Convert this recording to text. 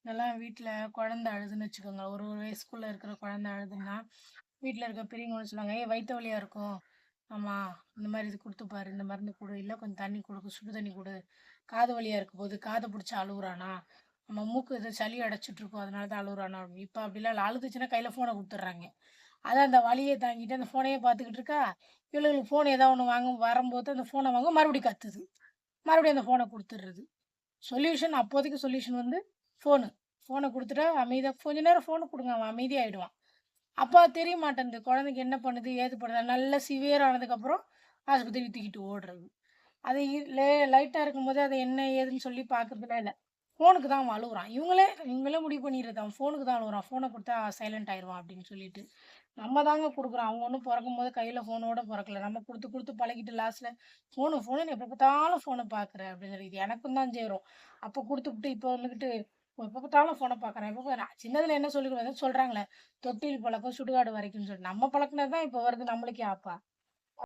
இப்பலாம் வீட்ல குழந்தை அழுதுன்னு வச்சுக்கோங்க. ஒரு ஒரு வயசுக்குள்ள இருக்கிற குழந்தை அழுதுன்னா, வீட்ல இருக்க பெரியவங்க வந்து சொல்லுவாங்க, "ஏய் வயித்து வலியா இருக்கும். ஆமா, இந்த மாரி இது குடுத்து பாரு. இந்த மருந்து குடு. இல்ல கொஞ்சம் தண்ணி குடு. சுடு தண்ணி குடு. காது வலியா இருக்க போது, காத புடிச்சு அழுவுறானா? நம்ம மூக்கு ஏதோ சளி அடைச்சிட்டுருக்கும். அதனால தான் அழுவுறானா?" அப்படின்னு. இப்ப அப்படிலாம் இல்ல. அழுதுச்சுன்னா கையில ஃபோன குடுத்துடுறாங்க. அதான் அந்த வலிய தாங்கிட்டு அந்த ஃபோனையே பார்த்துக்கிட்டு இருக்கா, இவளுகளுக்கு ஃபோன் ஏதாவது ஒண்ணு வரும்போது அந்த ஃபோன வாங்கும், மறுபடியும் கத்துது. மறுபடியும் அந்த ஃபோன குடுத்துடுறது. அப்போதைக்கு சொல்யூஷன் வந்து ஃபோனு. ஃபோன குடுத்துட்டா அமைதியா கொஞ்ச நேரம் ஃபோன குடுங்க. அவன் அமைதியாயிடுவான். அப்ப அது தெரிய மாட்டேன்து. குழந்தைக்கு என்ன பண்ணுது? ஏது பண்ணுது? நல்லா சிவியர் ஆனதுக்கப்புறம் ஆஸ்பத்திரிக்கு தூக்கிட்டு ஓடுறது. அது இ லே லைட்டா இருக்கும்போது அது என்ன ஏதுன்னு சொல்லி பார்க்கறதுலாம் இல்ல. ஃபோனுக்கு தான் அவன் அழுவுறான். இவங்களே முடிவு பண்ணிறது. அவன் ஃபோனுக்கு தான் அழுவுறான். ஃபோன குடுத்தா சைலண்ட் ஆயிருவான் அப்படின்னு சொல்லிட்டு. நம்ம தாங்க குடுக்குறோம். அவங்க ஒண்ணும் பொறக்கும்போது கையில ஃபோனோட பொறக்கல. நம்ம குடுத்து குடுத்து பழகிட்டு லாஸ்ட்ல ஃபோனுன்னு எப்ப பார்த்தாலும் ஃபோன பார்க்குற அப்படின்னு சொல்லி. இது எனக்கும் தான் சேரும். அப்ப குடுத்துப்புட்டு இப்ப வந்துகிட்டு எப்ப பார்த்தாலும் ஃபோன பார்க்குறேன். சின்னதுல என்ன சொல்லிக் சொல்றாங்களே, தொட்டில் பழக்கம் சுடுகாடு வரைக்கும்ன்னு சொல்லி. நம்ம பழக்குனது தான் இப்ப வருது நம்மளுக்கே ஆப்பா.